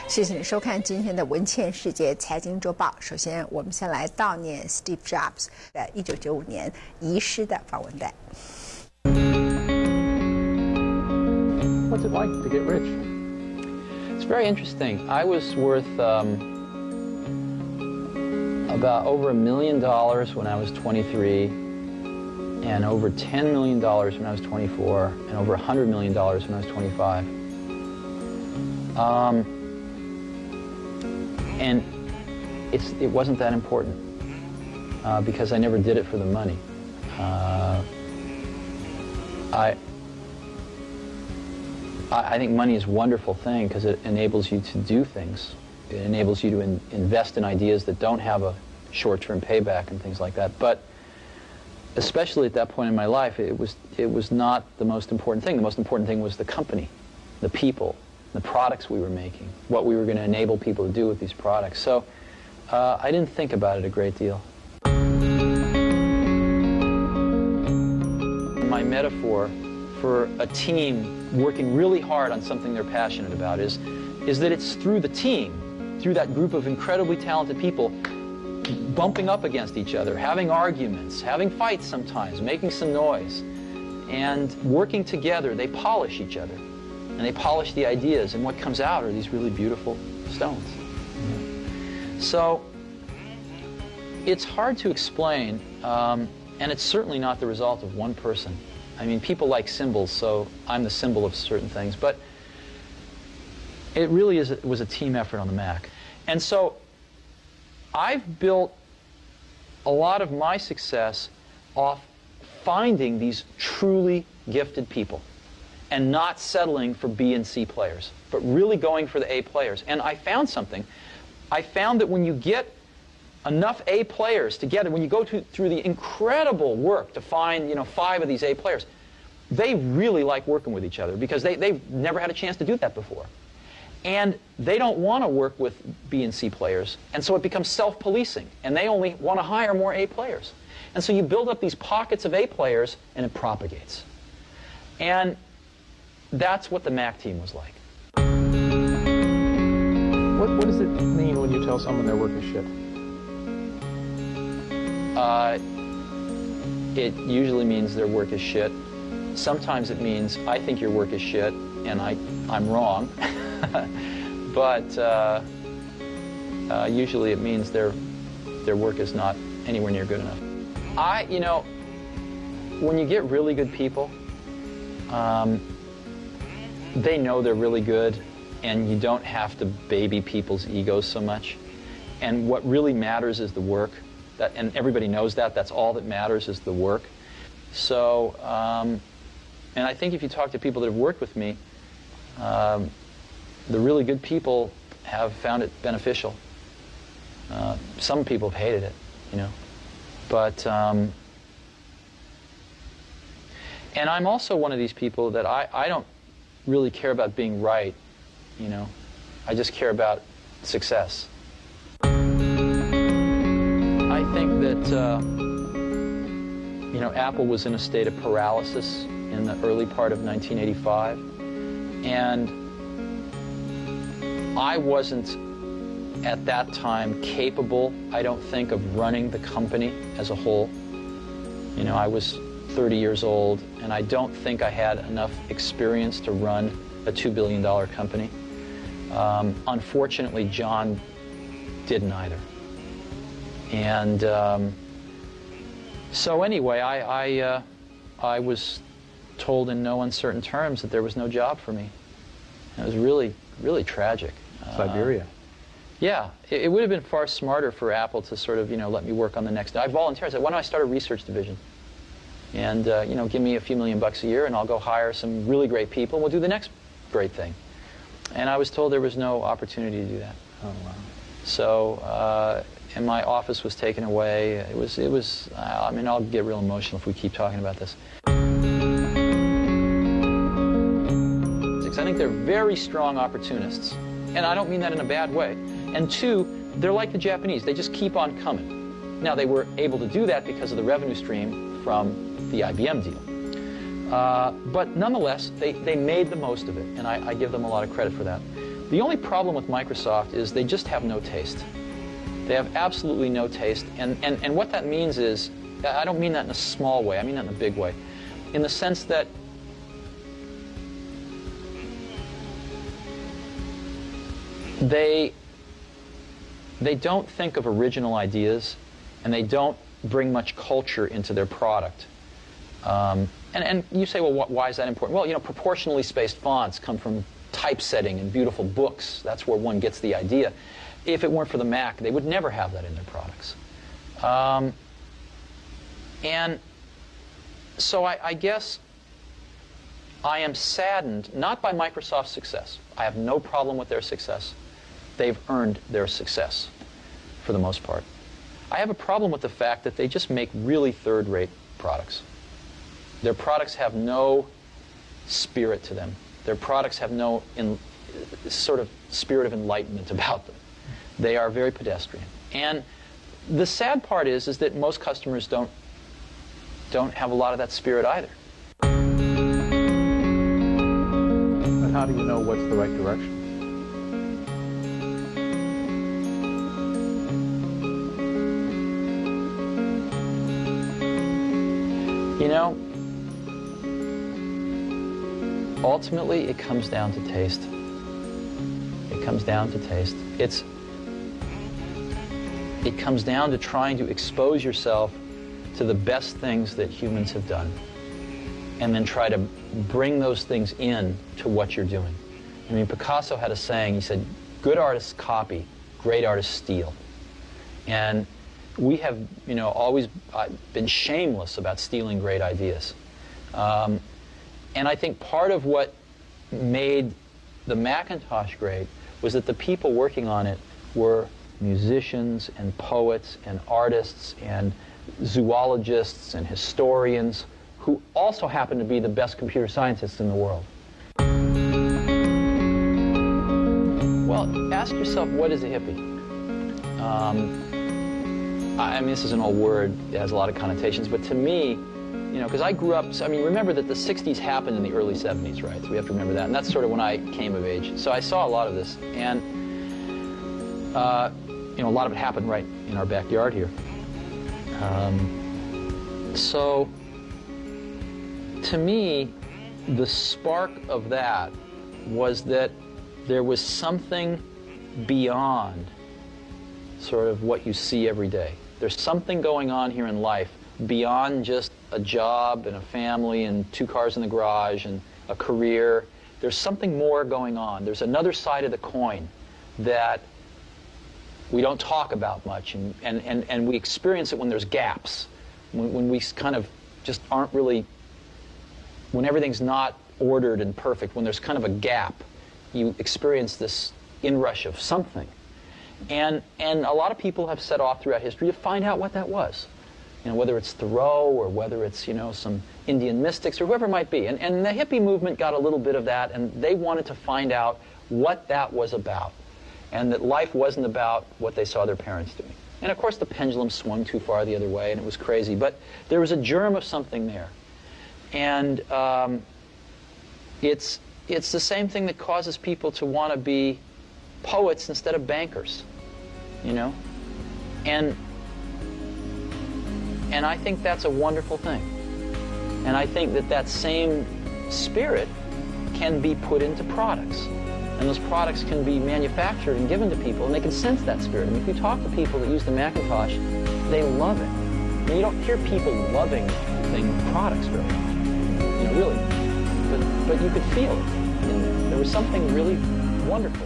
谢谢你收看今天的文茜世界财经周报。首先，我们先来悼念 Steve Jobs 的1995年遗失的访问带。What's it like to get rich? It's very interesting. I was worth about over $1 million when I was 23, and over $10 million when I was 24, and over $100 million when I was 25. And it wasn't that important because I never did it for the money. I think money is a wonderful thing because it enables you to do things. It enables you to invest in ideas that don't have a short-term payback and things like that. But especially at that point in my life, it was not the most important thing. The most important thing was the company, the people, the products we were making, what we were going to enable people to do with these products. So I didn't think about it a great deal. My metaphor for a team working really hard on something they're passionate about is that it's through the team, through that group of incredibly talented people, bumping up against each other, having arguments, having fights sometimes, making some noise, and working together, they polish each other. And they polish the ideas, and what comes out are these really beautiful stones. So it's hard to explain, and it's certainly not the result of one person. I mean, people like symbols, so I'm the symbol of certain things, but it really was a team effort on the Mac. And so I've built a lot of my success off finding these truly gifted people and not settling for B and C players, but really going for the A players. And I found something. I found that when you get enough A players together, when you go through the incredible work to find 5 of these A players, they really like working with each other because they've never had a chance to do that before. And they don't want to work with B and C players, and so it becomes self-policing, and they only want to hire more A players. And so you build up these pockets of A players, and it propagates. And that's what the Mac team was like. What does it mean when you tell someone their work is shit? It usually means their work is shit. Sometimes it means I think your work is shit, and I'm wrong. But usually it means their work is not anywhere near good enough. When you get really good people, they know they're really good, and you don't have to baby people's egos so much. And what really matters is the work. And everybody knows that. That's all that matters is the work. So, and I think if you talk to people that have worked with me, the really good people have found it beneficial. Some people have hated it, But, and I'm also one of these people that I don't really care about being right, I just care about success. I think that, Apple was in a state of paralysis in the early part of 1985, and I wasn't at that time capable, I don't think, of running the company as a whole. I was 30 years old, and I don't think I had enough experience to run a $2 billion company. Unfortunately, John didn't either. And so anyway, I was told in no uncertain terms that there was no job for me. And it was really, really tragic. Siberia. Yeah, it would have been far smarter for Apple to sort of, let me work on the next. I volunteered. I said, why don't I start a research division? And, give me a few $1 million a year, and I'll go hire some really great people, and we'll do the next great thing. And I was told there was no opportunity to do that. Oh, wow. So, and my office was taken away. It was, I mean, I'll get real emotional if we keep talking about this. I think they're very strong opportunists. And I don't mean that in a bad way. And 2, they're like the Japanese. They just keep on coming. Now, they were able to do that because of the revenue stream from the IBM deal. But nonetheless, they made the most of it, and I give them a lot of credit for that. The only problem with Microsoft is they just have no taste. They have absolutely no taste, and what that means is, I don't mean that in a small way, I mean that in a big way, in the sense that they don't think of original ideas, and they don't bring much culture into their product. And you say, well, why is that important? Well, you know, proportionally spaced fonts come from typesetting and beautiful books. That's where one gets the idea. If it weren't for the Mac, they would never have that in their products. And so I guess I am saddened, not by Microsoft's success. I have no problem with their success. They've earned their success, for the most part. I have a problem with the fact that they just make really third-rate products. Their products have no spirit to them. Their products have no sort of spirit of enlightenment about them. They are very pedestrian. And the sad part is that most customers don't have a lot of that spirit either. But how do you know what's the right direction? You know, ultimately it comes down to taste. It comes down to taste. It comes down to trying to expose yourself to the best things that humans have done, and then try to bring those things in to what you're doing. I mean, Picasso had a saying, he said, good artists copy, great artists steal. And we have, you know, always been shameless about stealing great ideas. And I think part of what made the Macintosh great was that the people working on it were musicians and poets and artists and zoologists and historians who also happen to be the best computer scientists in the world. Well, ask yourself, what is a hippie? I mean, this is an old word, it has a lot of connotations, but to me, you know, because I grew up, I mean, remember that the 60s happened in the early 70s, right? So we have to remember that, and that's sort of when I came of age. So I saw a lot of this, and, you know, a lot of it happened right in our backyard here. So, to me, the spark of that was that there was something beyond sort of what you see every day. There's something going on here in life beyond just a job and a family and 2 cars in the garage and a career. There's something more going on. There's another side of the coin that we don't talk about much, and we experience it when there's gaps, when we kind of just aren't really, when everything's not ordered and perfect, when there's kind of a gap, you experience this inrush of something. And a lot of people have set off throughout history to find out what that was. You know, whether it's Thoreau or whether it's, you know, some Indian mystics or whoever it might be. And the hippie movement got a little bit of that, and they wanted to find out what that was about. And that life wasn't about what they saw their parents doing. And of course the pendulum swung too far the other way, and it was crazy. But there was a germ of something there. And it's the same thing that causes people to want to be poets instead of bankers, you know? And I think that's a wonderful thing. And I think that that same spirit can be put into products. And those products can be manufactured and given to people, and they can sense that spirit. I mean, if you talk to people that use the Macintosh, they love it. I mean, you don't hear people loving products very often, you know, really. But you could feel it in there. There was something really wonderful.